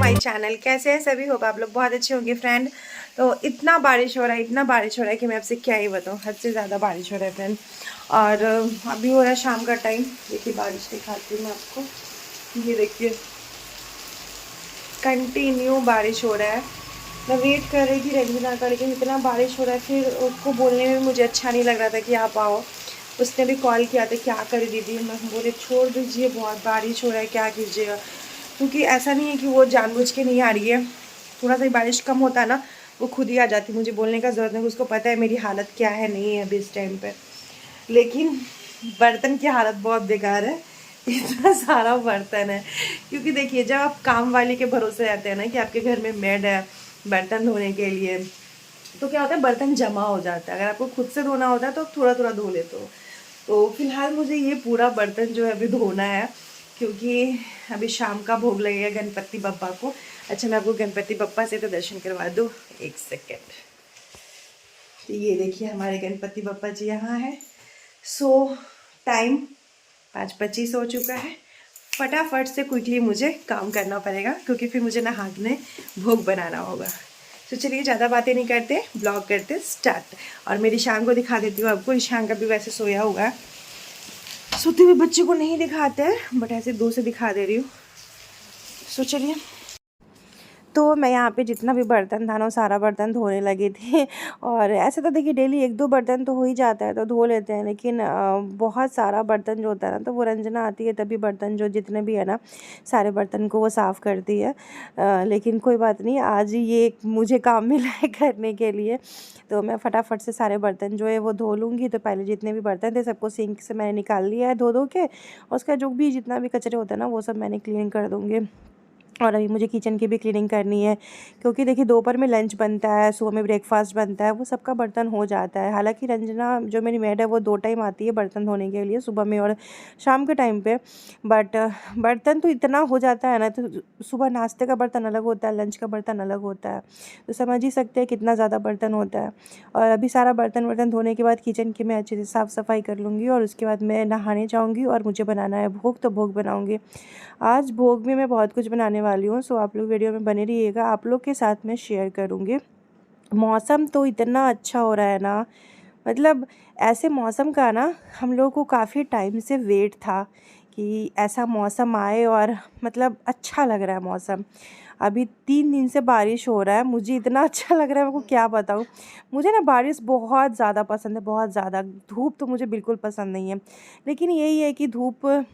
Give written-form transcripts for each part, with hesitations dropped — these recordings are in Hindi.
My channel. कैसे हैं सभी? होगा आप लोग बहुत अच्छे होंगे फ्रेंड। तो इतना बारिश हो रहा है, इतना बारिश हो रहा है कि मैं आपसे क्या ही बताऊँ, हद से ज़्यादा बारिश हो रहा है फ्रेंड। और अभी हो रहा है शाम का टाइम। देखिए बारिश दिखाती हूँ मैं आपको, ये देखिए कंटिन्यू बारिश हो रहा है। मैं वेट कर रही थी रंजना का, लेकिन इतना बारिश हो रहा है, फिर उसको बोलने में मुझे अच्छा नहीं लग रहा था कि आप आओ। उसने भी कॉल किया था क्या करे दीदी, मैं बोले छोड़ दीजिए, बहुत बारिश हो रहा है, क्या कीजिएगा। क्योंकि ऐसा नहीं है कि वो जानबूझ के नहीं आ रही है, थोड़ा सा बारिश कम होता है ना, वो खुद ही आ जाती। मुझे बोलने का ज़रूरत नहीं, उसको पता है मेरी हालत क्या है नहीं है अभी इस टाइम पे। लेकिन बर्तन की हालत बहुत बेकार है, इतना सारा बर्तन है। क्योंकि देखिए जब आप काम वाली के भरोसे रहते हैं ना कि आपके घर में मेड है बर्तन धोने के लिए, तो क्या होता है बर्तन जमा हो जाता है। अगर आपको खुद से धोना होता है तो थोड़ा थोड़ा धो लेते हो। तो फिलहाल मुझे ये पूरा बर्तन जो है अभी धोना है, क्योंकि अभी शाम का भोग लगेगा गणपति बप्पा को। अच्छा मैं आपको गणपति बप्पा से तो दर्शन करवा दूँ, एक सेकेंड। तो ये देखिए हमारे गणपति बप्पा जी यहाँ है। सो टाइम 5:25 हो चुका है। फटाफट से क्विकली मुझे काम करना पड़ेगा, क्योंकि फिर मुझे नहाने भोग बनाना होगा। तो चलिए ज़्यादा बातें नहीं करते, ब्लॉग करते स्टार्ट। और मेरी शान को दिखा देती हूँ आपको। ईशान का भी वैसे सोया हुआ है, सोते हुए बच्चे को नहीं दिखाते हैं, बट ऐसे दो से दिखा दे रही हूँ। सो चलिए, तो मैं यहाँ पे जितना भी बर्तन था ना सारा बर्तन धोने लगी थी। और ऐसे तो देखिए डेली एक दो बर्तन तो हो ही जाता है तो धो लेते हैं, लेकिन बहुत सारा बर्तन जो होता है ना, तो वो रंजना आती है तभी बर्तन जो जितने भी है ना सारे बर्तन को वो साफ़ करती है। लेकिन कोई बात नहीं, आज ये एक मुझे काम मिला है करने के लिए। तो मैं फटाफट से सारे बर्तन जो है वो धो लूँगी। तो पहले जितने भी बर्तन थे सबको सिंक से मैंने निकाल लिया है धो के, और उसका जो भी जितना भी कचरे होता है ना वो सब मैंने क्लीन कर दूँगी। और अभी मुझे किचन की भी क्लीनिंग करनी है, क्योंकि देखिए दोपहर में लंच बनता है, सुबह में ब्रेकफास्ट बनता है, वो सबका बर्तन हो जाता है। हालांकि रंजना जो मेरी मेड है वो 2 टाइम आती है बर्तन धोने के लिए, सुबह में और शाम के टाइम पे। बट बर्तन तो इतना हो जाता है ना, तो सुबह नाश्ते का बर्तन अलग होता है, लंच का बर्तन अलग होता है, तो समझ ही सकते हैं कितना ज़्यादा बर्तन होता है। और अभी सारा बर्तन वर्तन धोने के बाद किचन की मैं अच्छे से साफ़ सफाई कर लूँगी, और उसके बाद मैं नहाने जाऊँगी और मुझे बनाना है भोग, तो भोग बनाऊँगी। आज भोग में मैं बहुत कुछ बनाने वाली हूँ, सो आप लोग वीडियो में बने रहिएगा, आप लोग के साथ मैं शेयर करूँगी। मौसम तो इतना अच्छा हो रहा है ना, मतलब ऐसे मौसम का ना हम लोगों को काफ़ी टाइम से वेट था कि ऐसा मौसम आए, और मतलब अच्छा लग रहा है मौसम। अभी 3 दिन से बारिश हो रहा है, मुझे इतना अच्छा लग रहा है, मैं को क्या बताऊँ। मुझे ना बारिश बहुत ज़्यादा पसंद है, बहुत ज़्यादा। धूप तो मुझे बिल्कुल पसंद नहीं है, लेकिन यही है कि धूप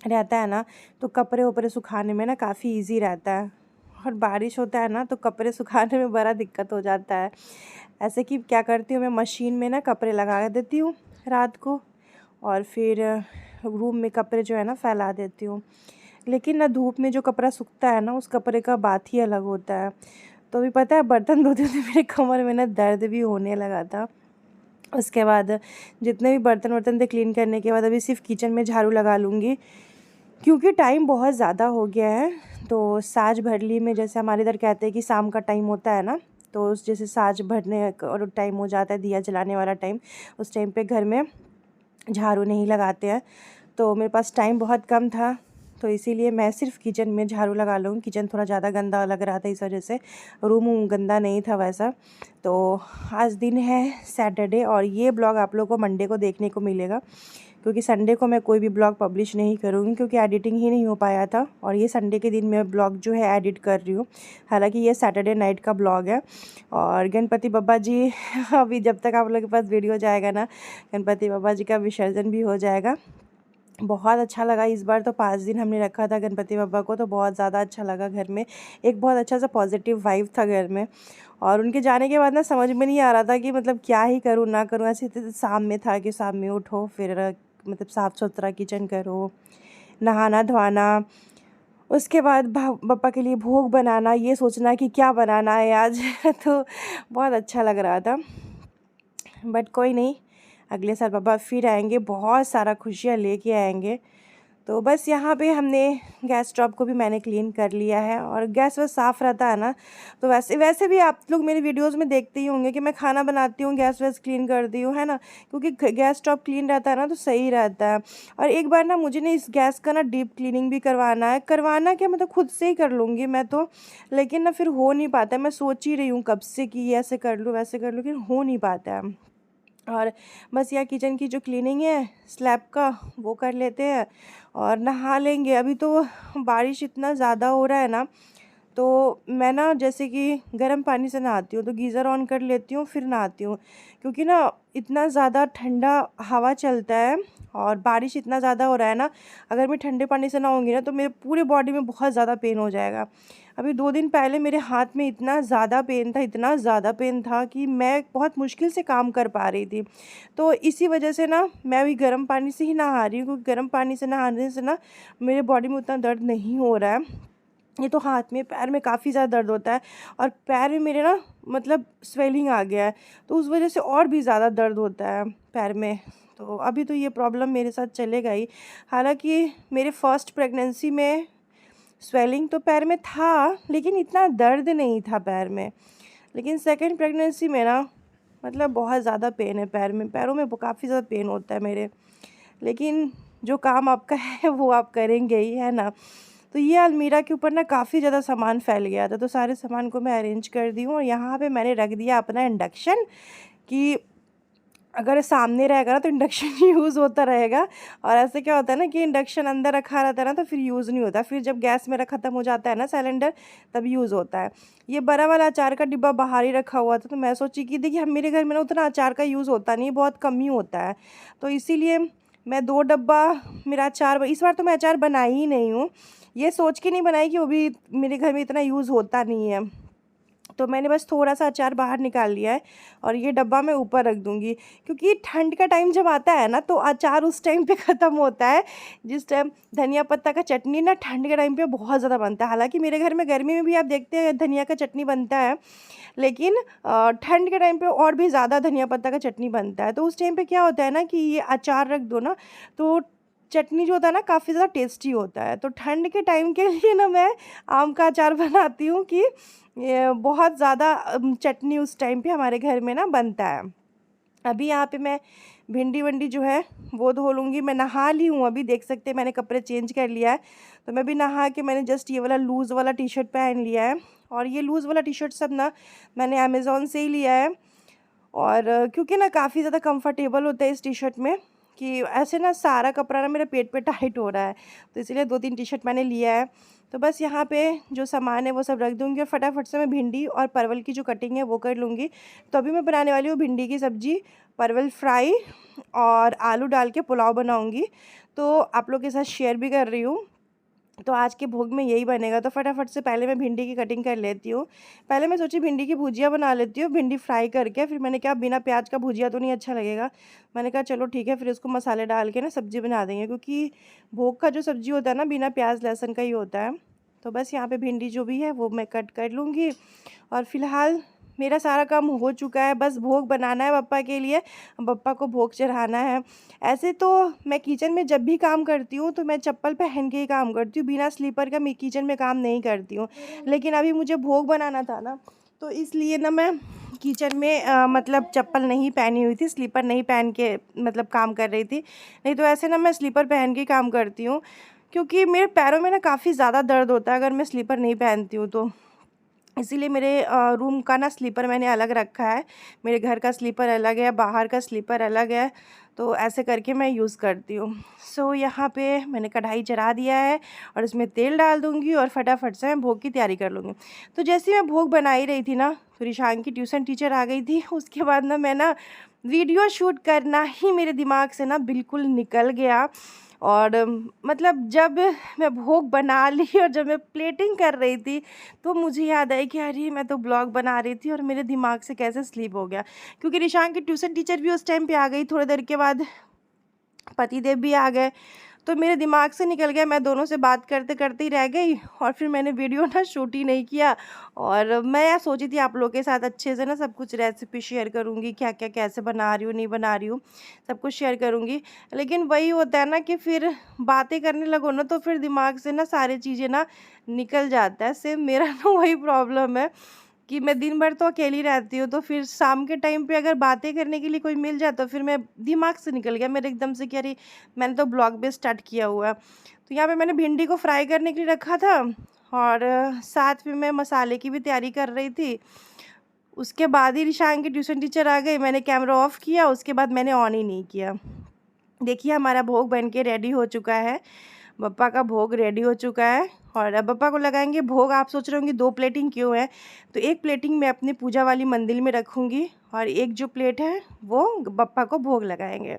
रहता है ना तो कपड़े वपड़े सुखाने में ना काफ़ी इजी रहता है। और बारिश होता है ना तो कपड़े सुखाने में बड़ा दिक्कत हो जाता है। ऐसे कि क्या करती हूँ मैं, मशीन में ना कपड़े लगा देती हूँ रात को, और फिर रूम में कपड़े जो है ना फैला देती हूँ। लेकिन ना धूप में जो कपड़ा सूखता है ना उस कपड़े का बात ही अलग होता है। तो अभी पता है बर्तन धोते धोते मेरे कमर में ना दर्द भी होने लगा था। उसके बाद जितने भी बर्तन वर्तन थे क्लीन करने के बाद अभी सिर्फ किचन में झाड़ू लगा लूँगी, क्योंकि टाइम बहुत ज़्यादा हो गया है। तो साँझ भरली में, जैसे हमारे इधर कहते हैं कि शाम का टाइम होता है ना, तो उस जैसे साँझ भरने और टाइम हो जाता है, दिया जलाने वाला टाइम, उस टाइम पे घर में झाड़ू नहीं लगाते हैं। तो मेरे पास टाइम बहुत कम था, तो इसीलिए मैं सिर्फ किचन में झाड़ू लगा लूँगी। किचन थोड़ा ज़्यादा गंदा लग रहा था, इस वजह से रूम वूम गंदा नहीं था वैसा। तो आज दिन है सैटरडे, और ये ब्लॉग आप लोगों को मंडे को देखने को मिलेगा, क्योंकि संडे को मैं कोई भी ब्लॉग पब्लिश नहीं करूँगी, क्योंकि एडिटिंग ही नहीं हो पाया था। और ये संडे के दिन मैं ब्लॉग जो है एडिट कर रही हूँ। हालांकि ये सैटरडे नाइट का ब्लॉग है। और गणपति बप्पा जी अभी जब तक आप लोग के पास वीडियो जाएगा ना, गणपति बप्पा जी का विसर्जन भी हो जाएगा। बहुत अच्छा लगा इस बार, तो 5 दिन हमने रखा था गणपति बप्पा को, तो बहुत ज़्यादा अच्छा लगा। घर में एक बहुत अच्छा सा पॉजिटिव वाइब था घर में। और उनके जाने के बाद ना समझ में नहीं आ रहा था कि मतलब क्या ही करूँ ना करूँ। ऐसे शाम में था कि शाम में उठो, फिर मतलब साफ़ सुथरा किचन करो, नहाना धोना, उसके बाद बप्पा के लिए भोग बनाना, ये सोचना कि क्या बनाना है आज तो बहुत अच्छा लग रहा था। बट कोई नहीं, अगले साल पापा फिर आएंगे, बहुत सारा खुशियाँ लेके आएंगे। तो बस यहाँ पे हमने गैस स्टोव को भी मैंने क्लीन कर लिया है। और गैस वैस साफ़ रहता है ना, तो वैसे वैसे भी आप लोग मेरी वीडियोस में देखते ही होंगे कि मैं खाना बनाती हूँ गैस वैस क्लीन करती हूँ, है ना, क्योंकि गैस स्टोव क्लीन रहता है ना तो सही रहता है। और एक बार ना मुझे ना इस गैस का ना डीप क्लीनिंग भी करवाना है। करवाना क्या, मतलब खुद से ही कर लूँगी मैं तो, लेकिन ना फिर हो नहीं पाता है। मैं सोच ही रही हूँ कब से कि ऐसे कर लूँ वैसे कर लूँ, लेकिन हो नहीं पाता है। और बस यहाँ किचन की जो क्लीनिंग है स्लैब का वो कर लेते हैं और नहा लेंगे। अभी तो बारिश इतना ज़्यादा हो रहा है ना, तो मैं ना जैसे कि गर्म पानी से नहाती हूँ तो गीज़र ऑन कर लेती हूँ फिर नहाती हूँ, क्योंकि ना इतना ज़्यादा ठंडा हवा चलता है और बारिश इतना ज़्यादा हो रहा है ना, अगर मैं ठंडे पानी से नहाऊंगी ना तो मेरे पूरे बॉडी में बहुत ज़्यादा पेन हो जाएगा। अभी 2 दिन पहले मेरे हाथ में इतना ज़्यादा पेन था, इतना ज़्यादा पेन था कि मैं बहुत मुश्किल से काम कर पा रही थी। तो इसी वजह से ना मैं अभी गर्म पानी से ही नहा रही हूँ, क्योंकि गर्म पानी से नहाने से ना मेरे बॉडी में उतना दर्द नहीं हो रहा है। ये तो हाथ में पैर में काफ़ी ज़्यादा दर्द होता है और पैर में मेरे ना मतलब स्वेलिंग आ गया है, तो उस वजह से और भी ज़्यादा दर्द होता है पैर में। तो अभी तो ये प्रॉब्लम मेरे साथ चलेगा ही। हालांकि मेरे फर्स्ट प्रेगनेंसी में स्वेलिंग तो पैर में था, लेकिन इतना दर्द नहीं था पैर में। लेकिन सेकंड प्रेगनेंसी में ना मतलब बहुत ज़्यादा पेन है पैर में, पैरों में काफ़ी ज़्यादा पेन होता है मेरे। लेकिन जो काम आपका है वो आप करेंगे ही, है ना। तो ये अलमीरा के ऊपर ना काफ़ी ज़्यादा सामान फैल गया था, तो सारे सामान को मैं अरेंज कर दी हूँ। और यहाँ पे मैंने रख दिया अपना इंडक्शन, कि अगर सामने रहेगा ना तो इंडक्शन यूज़ होता रहेगा। और ऐसे क्या होता है ना कि इंडक्शन अंदर रखा रहता है ना तो फिर यूज़ नहीं होता, फिर जब गैस मेरा ख़त्म हो जाता है ना सिलेंडर, तब यूज़ होता है। ये बड़ा वाला अचार का डिब्बा बाहर ही रखा हुआ था, तो मैं सोची कि देखिए हम मेरे घर में ना उतना अचार का यूज़ होता नहीं है, बहुत कम ही होता है। तो इसीलिए मैं 2 डब्बा मेरा अचार, इस बार तो मैं अचार बनाई ही नहीं हूँ, ये सोच के नहीं बनाई कि वो भी मेरे घर में इतना यूज़ होता नहीं है। तो मैंने बस थोड़ा सा अचार बाहर निकाल लिया है और ये डब्बा मैं ऊपर रख दूँगी, क्योंकि ठंड का टाइम जब आता है ना तो अचार उस टाइम पे ख़त्म होता है। जिस टाइम धनिया पत्ता का चटनी ना ठंड के टाइम पे बहुत ज़्यादा बनता है। हालांकि मेरे घर में गर्मी में भी आप देखते हैं धनिया का चटनी बनता है, लेकिन ठंड के टाइम पे और भी ज़्यादा धनिया पत्ता का चटनी बनता है। तो उस टाइम पे क्या होता है ना कि ये अचार रख दो ना, तो चटनी जो होता है ना काफ़ी ज़्यादा टेस्टी होता है। तो ठंड के टाइम के लिए ना मैं आम का अचार बनाती हूँ कि ये बहुत ज़्यादा चटनी उस टाइम पे हमारे घर में ना बनता है। अभी यहाँ पे मैं भिंडी वंडी जो है वो धो लूँगी। मैं नहा ली हूँ, अभी देख सकते हैं मैंने कपड़े चेंज कर लिया है। तो मैं भी नहा के मैंने जस्ट ये वाला लूज़ वाला टी शर्ट पहन लिया है। और ये लूज़ वाला टी शर्ट सब ना मैंने अमेज़ोन से ही लिया है। और क्योंकि ना काफ़ी ज़्यादा कंफर्टेबल होता है इस टी शर्ट में, कि ऐसे ना सारा कपड़ा ना मेरे पेट पे टाइट हो रहा है, तो इसीलिए 2-3 टी शर्ट मैंने लिया है। तो बस यहाँ पे जो सामान है वो सब रख दूँगी और फटाफट से मैं भिंडी और परवल की जो कटिंग है वो कर लूँगी। तो अभी मैं बनाने वाली हूँ भिंडी की सब्ज़ी, परवल फ्राई और आलू डाल के पुलाव बनाऊँगी। तो आप लोग के साथ शेयर भी कर रही हूँ। तो आज के भोग में यही बनेगा, तो फटाफट से पहले मैं भिंडी की कटिंग कर लेती हूँ। पहले मैं सोची भिंडी की भुजिया बना लेती हूँ, भिंडी फ्राई करके। फिर मैंने कहा बिना प्याज का भुजिया तो नहीं अच्छा लगेगा। मैंने कहा चलो ठीक है, फिर इसको मसाले डाल के ना सब्ज़ी बना देंगे, क्योंकि भोग का जो सब्ज़ी होता है ना बिना प्याज लहसुन का ही होता है। तो बस यहाँ पे भिंडी जो भी है वो मैं कट कर लूँगी। और फिलहाल मेरा सारा काम हो चुका है, बस भोग बनाना है पप्पा के लिए, पप्पा को भोग चढ़ाना है। ऐसे तो मैं किचन में जब भी काम करती हूँ तो मैं चप्पल पहन के ही काम करती हूँ, बिना स्लीपर का मैं किचन में काम नहीं करती हूँ। लेकिन अभी मुझे भोग बनाना था ना, तो इसलिए ना मैं किचन में मतलब चप्पल नहीं पहनी हुई थी, स्लीपर नहीं पहन के मतलब काम कर रही थी। नहीं तो ऐसे ना मैं स्लीपर पहन के ही काम करती हूँ, क्योंकि मेरे पैरों में ना काफ़ी ज़्यादा दर्द होता है अगर मैं स्लीपर नहीं पहनती हूँ तो। इसीलिए मेरे रूम का ना स्लीपर मैंने अलग रखा है, मेरे घर का स्लीपर अलग है, बाहर का स्लीपर अलग है। तो ऐसे करके मैं यूज़ करती हूँ। सो यहाँ पे मैंने कढ़ाई चढ़ा दिया है और इसमें तेल डाल दूँगी और फटाफट से मैं भोग की तैयारी कर लूँगी। तो जैसे ही मैं भोग बना ही रही थी ना, तो रिशांग की ट्यूशन टीचर आ गई थी। उसके बाद ना मैं ना वीडियो शूट करना ही मेरे दिमाग से ना बिल्कुल निकल गया। और मतलब जब मैं भोग बना ली और जब मैं प्लेटिंग कर रही थी, तो मुझे याद आई कि अरे मैं तो ब्लॉग बना रही थी और मेरे दिमाग से कैसे स्लिप हो गया। क्योंकि रिशांग की ट्यूशन टीचर भी उस टाइम पे आ गई, थोड़ी देर के बाद पतिदेव भी आ गए। तो मेरे दिमाग से निकल गया, मैं दोनों से बात करते करते ही रह गई और फिर मैंने वीडियो ना शूट ही नहीं किया। और मैं सोची थी आप लोगों के साथ अच्छे से ना सब कुछ रेसिपी शेयर करूँगी, क्या क्या कैसे बना रही हूँ नहीं बना रही हूँ, सब कुछ शेयर करूँगी। लेकिन वही होता है ना कि फिर बातें करने लगो ना तो फिर दिमाग से ना सारी चीज़ें ना निकल जाता है। सेम मेरा ना वही प्रॉब्लम है कि मैं दिन भर तो अकेली रहती हूँ, तो फिर शाम के टाइम पे अगर बातें करने के लिए कोई मिल जाए तो फिर मैं दिमाग से निकल गया मेरे एकदम से कि अरे मैंने तो ब्लॉग भी स्टार्ट किया हुआ है। तो यहाँ पे मैंने भिंडी को फ्राई करने के लिए रखा था और साथ में मैं मसाले की भी तैयारी कर रही थी। उसके बाद ही ईशान की ट्यूशन टीचर आ गई, मैंने कैमरा ऑफ़ किया, उसके बाद मैंने ऑन ही नहीं किया। देखिए हमारा भोग बन के रेडी हो चुका है, बप्पा का भोग रेडी हो चुका है और अब बप्पा को लगाएंगे भोग। आप सोच रहे होंगे 2 प्लेटिंग क्यों है? तो एक प्लेटिंग मैं अपनी पूजा वाली मंदिर में रखूँगी और एक जो प्लेट है वो बप्पा को भोग लगाएंगे।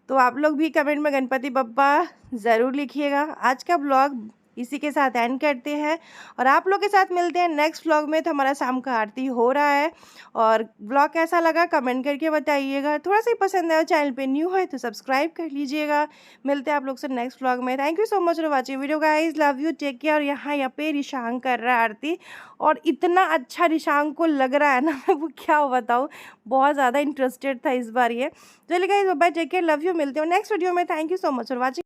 तो आप लोग भी कमेंट में गणपति बप्पा ज़रूर लिखिएगा। आज का ब्लॉग इसी के साथ एंड करते हैं और आप लोग के साथ मिलते हैं नेक्स्ट व्लॉग में। तो हमारा शाम का आरती हो रहा है और ब्लॉग कैसा लगा कमेंट करके बताइएगा। थोड़ा सा ही पसंद आया, चैनल पे न्यू है तो सब्सक्राइब कर लीजिएगा। मिलते हैं आप लोग से नेक्स्ट व्लॉग में। Thank you so much for watching video guys, love you, take care. और यहाँ पे रिशांग कर रहा है आरती और इतना अच्छा रिशांग को लग रहा है ना, मैं वो क्या बताऊँ, बहुत ज़्यादा इंटरेस्टेड था इस बार ये। चलिए guys, bye, take care, love you, मिलते हो नेक्स्ट वीडियो में। Thank you so much for watching.